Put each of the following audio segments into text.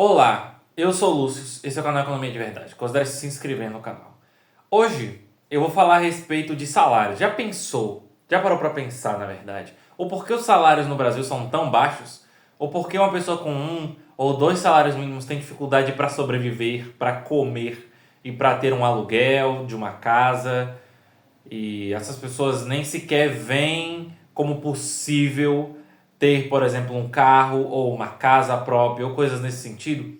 Olá, eu sou o Lúcio, esse é o canal Economia de Verdade. Considere se inscrever no canal. Hoje eu vou falar a respeito de salários. Já pensou, já parou para pensar na verdade, o porquê os salários no Brasil são tão baixos? Ou porquê uma pessoa com um ou dois salários mínimos tem dificuldade para sobreviver, para comer e para ter um aluguel de uma casa? E essas pessoas nem sequer veem como possível ter, por exemplo, um carro ou uma casa própria ou coisas nesse sentido.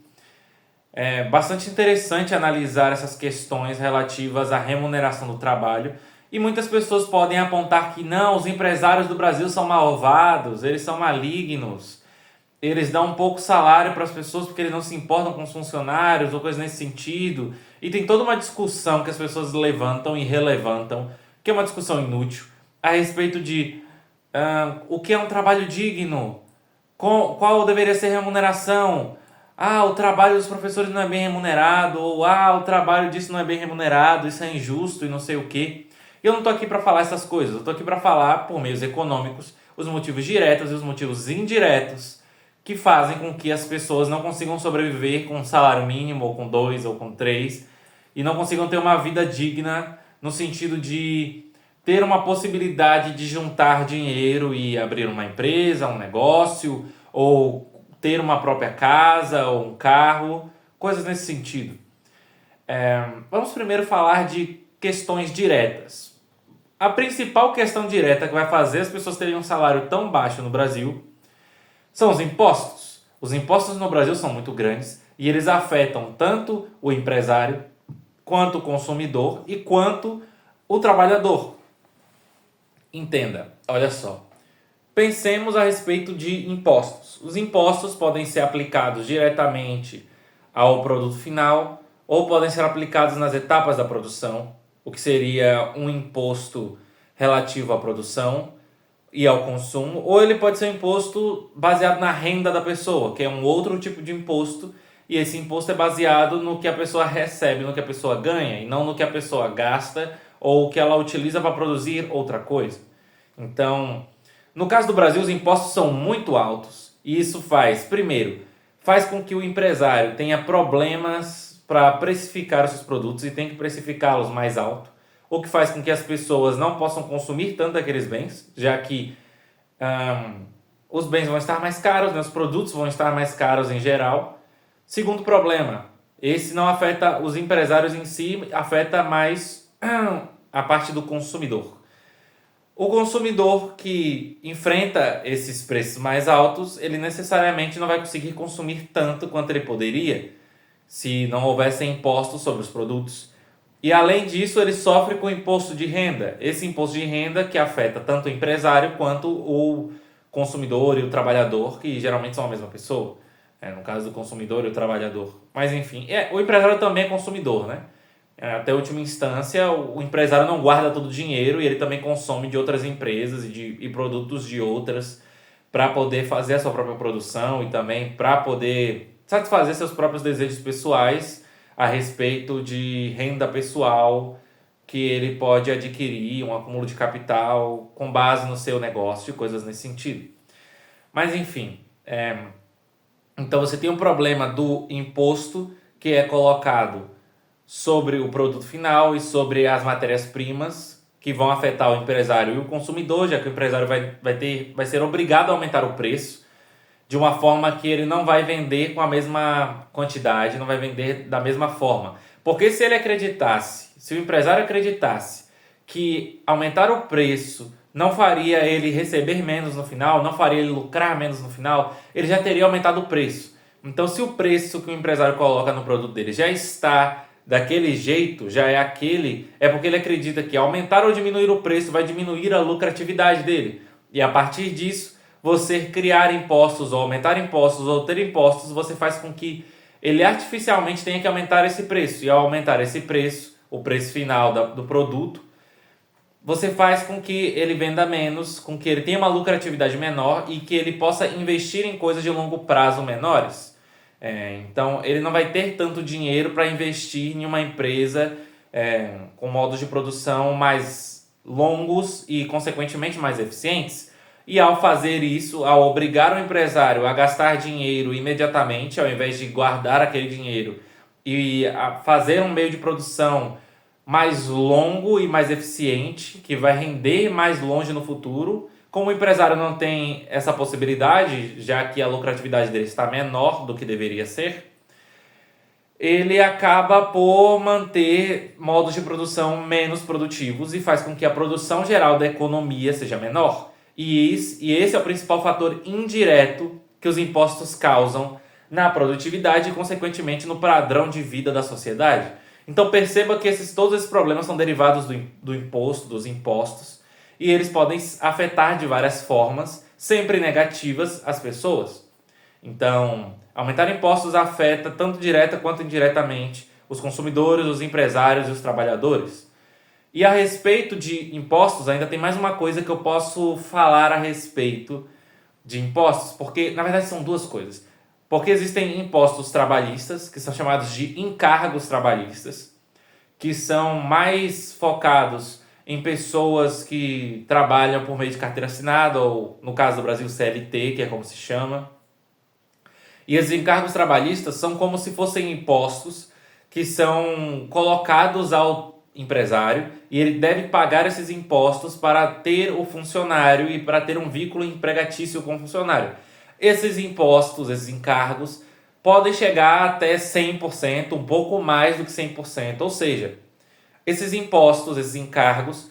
É bastante interessante analisar essas questões relativas à remuneração do trabalho, e muitas pessoas podem apontar que não, os empresários do Brasil são malvados, eles são malignos, eles dão pouco salário para as pessoas porque eles não se importam com os funcionários ou coisas nesse sentido. E tem toda uma discussão que as pessoas levantam e relevantam, que é uma discussão inútil, a respeito de o que é um trabalho digno, qual deveria ser a remuneração. O trabalho dos professores não é bem remunerado, ou o trabalho disso não é bem remunerado, isso é injusto e não sei o quê. Eu não estou aqui para falar essas coisas, eu estou aqui para falar, por meios econômicos, os motivos diretos e os motivos indiretos que fazem com que as pessoas não consigam sobreviver com um salário mínimo, ou com dois, ou com três, e não consigam ter uma vida digna no sentido de ter uma possibilidade de juntar dinheiro e abrir uma empresa, um negócio, ou ter uma própria casa ou um carro, coisas nesse sentido. Vamos primeiro falar de questões diretas. A principal questão direta que vai fazer as pessoas terem um salário tão baixo no Brasil são os impostos. Os impostos no Brasil são muito grandes e eles afetam tanto o empresário, quanto o consumidor e quanto o trabalhador. Entenda, olha só. Pensemos a respeito de impostos. Os impostos podem ser aplicados diretamente ao produto final ou podem ser aplicados nas etapas da produção, o que seria um imposto relativo à produção e ao consumo, ou ele pode ser um imposto baseado na renda da pessoa, que é um outro tipo de imposto, e esse imposto é baseado no que a pessoa recebe, no que a pessoa ganha, e não no que a pessoa gasta ou que ela utiliza para produzir outra coisa. Então, no caso do Brasil, os impostos são muito altos e isso faz com que o empresário tenha problemas para precificar os seus produtos e tem que precificá-los mais alto, o que faz com que as pessoas não possam consumir tanto daqueles bens, já que os bens vão estar mais caros, né? Os produtos vão estar mais caros em geral. Segundo problema, esse não afeta os empresários em si, afeta mais a parte do consumidor. O consumidor que enfrenta esses preços mais altos, ele necessariamente não vai conseguir consumir tanto quanto ele poderia se não houvesse impostos sobre os produtos. E além disso, ele sofre com o imposto de renda. Esse imposto de renda que afeta tanto o empresário quanto o consumidor e o trabalhador, que geralmente são a mesma pessoa. No caso do consumidor e o trabalhador. Mas enfim, o empresário também é consumidor, né? Até a última instância, o empresário não guarda todo o dinheiro e ele também consome de outras empresas e produtos de outras para poder fazer a sua própria produção e também para poder satisfazer seus próprios desejos pessoais a respeito de renda pessoal que ele pode adquirir, um acúmulo de capital com base no seu negócio e coisas nesse sentido. Mas enfim, então você tem um problema do imposto que é colocado sobre o produto final e sobre as matérias-primas que vão afetar o empresário e o consumidor, já que o empresário vai ser obrigado a aumentar o preço de uma forma que ele não vai vender com a mesma quantidade, não vai vender da mesma forma. Porque se o empresário acreditasse que aumentar o preço não faria ele receber menos no final, não faria ele lucrar menos no final, ele já teria aumentado o preço. Então, se o preço que o empresário coloca no produto dele já está daquele jeito, é porque ele acredita que aumentar ou diminuir o preço vai diminuir a lucratividade dele. E a partir disso, você criar impostos, ou aumentar impostos, ou ter impostos, você faz com que ele artificialmente tenha que aumentar esse preço. E ao aumentar esse preço, o preço final do produto, você faz com que ele venda menos, com que ele tenha uma lucratividade menor e que ele possa investir em coisas de longo prazo menores. Então, ele não vai ter tanto dinheiro para investir em uma empresa com modos de produção mais longos e, consequentemente, mais eficientes. E ao fazer isso, ao obrigar o empresário a gastar dinheiro imediatamente, ao invés de guardar aquele dinheiro e a fazer um meio de produção mais longo e mais eficiente, que vai render mais longe no futuro, como o empresário não tem essa possibilidade, já que a lucratividade dele está menor do que deveria ser, ele acaba por manter modos de produção menos produtivos e faz com que a produção geral da economia seja menor. E esse é o principal fator indireto que os impostos causam na produtividade e, consequentemente, no padrão de vida da sociedade. Então perceba que todos esses problemas são derivados do imposto, dos impostos, e eles podem afetar de várias formas, sempre negativas, as pessoas. Então, aumentar impostos afeta tanto direta quanto indiretamente os consumidores, os empresários e os trabalhadores. E a respeito de impostos, ainda tem mais uma coisa que eu posso falar a respeito de impostos, porque na verdade são duas coisas. Porque existem impostos trabalhistas, que são chamados de encargos trabalhistas, que são mais focados em pessoas que trabalham por meio de carteira assinada, ou no caso do Brasil, CLT, que é como se chama. E esses encargos trabalhistas são como se fossem impostos que são colocados ao empresário e ele deve pagar esses impostos para ter o funcionário e para ter um vínculo empregatício com o funcionário. Esses impostos, esses encargos, podem chegar até 100%, um pouco mais do que 100%, ou seja, esses impostos, esses encargos,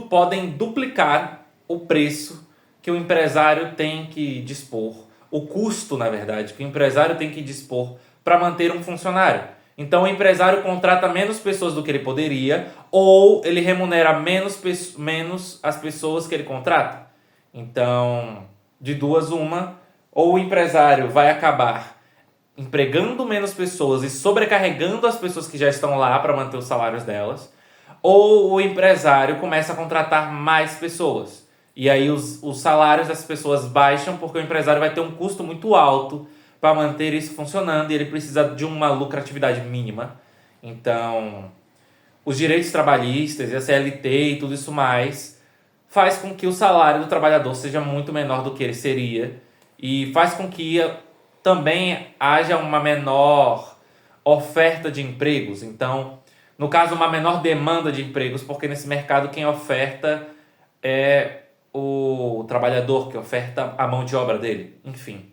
podem duplicar o preço que o empresário tem que dispor, o custo, na verdade, que o empresário tem que dispor para manter um funcionário. Então o empresário contrata menos pessoas do que ele poderia, ou ele remunera menos as pessoas que ele contrata. Então, de duas uma, ou o empresário vai acabar empregando menos pessoas e sobrecarregando as pessoas que já estão lá para manter os salários delas, ou o empresário começa a contratar mais pessoas. E aí os salários das pessoas baixam porque o empresário vai ter um custo muito alto para manter isso funcionando e ele precisa de uma lucratividade mínima. Então, os direitos trabalhistas e a CLT e tudo isso mais faz com que o salário do trabalhador seja muito menor do que ele seria e faz com que também haja uma menor oferta de empregos. Então, no caso, uma menor demanda de empregos, porque nesse mercado quem oferta é o trabalhador, que oferta a mão de obra dele. Enfim.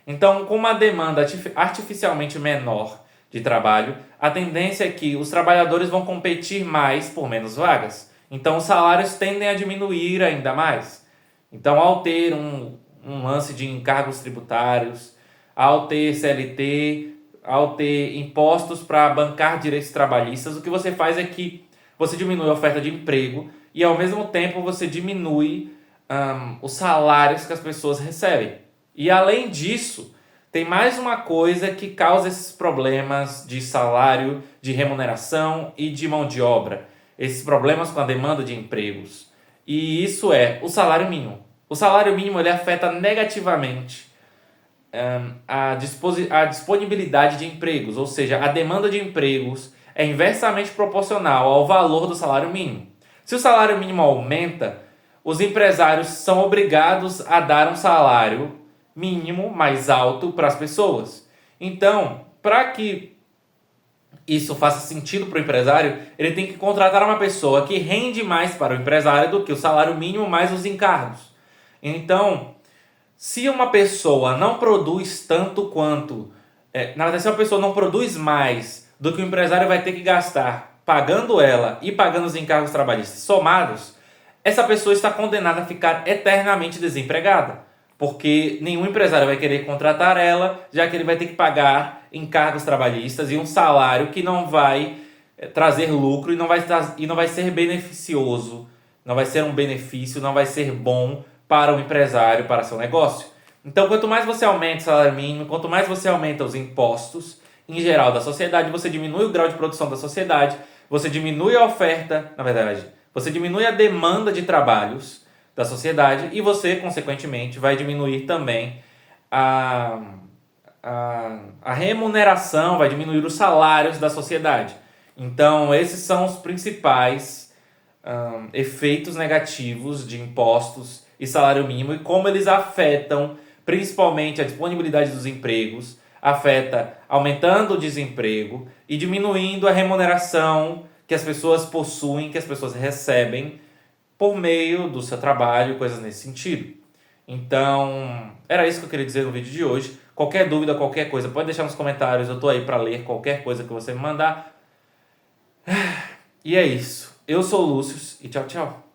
Então, com uma demanda artificialmente menor de trabalho, a tendência é que os trabalhadores vão competir mais por menos vagas. Então, os salários tendem a diminuir ainda mais. Então, ao ter um lance de encargos tributários, ao ter CLT, ao ter impostos para bancar direitos trabalhistas, o que você faz é que você diminui a oferta de emprego e, ao mesmo tempo, você diminui os salários que as pessoas recebem. E, além disso, tem mais uma coisa que causa esses problemas de salário, de remuneração e de mão de obra. Esses problemas com a demanda de empregos. E isso é o salário mínimo. O salário mínimo ele afeta negativamente a disponibilidade de empregos, ou seja, a demanda de empregos é inversamente proporcional ao valor do salário mínimo. Se o salário mínimo aumenta, os empresários são obrigados a dar um salário mínimo mais alto para as pessoas. Então, para que isso faça sentido para o empresário, ele tem que contratar uma pessoa que rende mais para o empresário do que o salário mínimo mais os encargos. Então, se uma pessoa não produz tanto quanto... na verdade, se uma pessoa não produz mais do que o empresário vai ter que gastar pagando ela e pagando os encargos trabalhistas somados, essa pessoa está condenada a ficar eternamente desempregada. Porque nenhum empresário vai querer contratar ela, já que ele vai ter que pagar encargos trabalhistas e um salário que não vai trazer lucro e não vai ser beneficioso, não vai ser um benefício, não vai ser bom para o empresário, para seu negócio. Então, quanto mais você aumenta o salário mínimo, quanto mais você aumenta os impostos, em geral, da sociedade, você diminui o grau de produção da sociedade, você diminui a oferta, na verdade, você diminui a demanda de trabalhos da sociedade e você, consequentemente, vai diminuir também a remuneração, vai diminuir os salários da sociedade. Então, esses são os principais efeitos negativos de impostos e salário mínimo e como eles afetam principalmente a disponibilidade dos empregos, afeta aumentando o desemprego e diminuindo a remuneração que as pessoas possuem, que as pessoas recebem por meio do seu trabalho, coisas nesse sentido. Então, era isso que eu queria dizer no vídeo de hoje. Qualquer dúvida, qualquer coisa, pode deixar nos comentários. Eu tô aí para ler qualquer coisa que você me mandar. E é isso. Eu sou o Lúcio e tchau, tchau.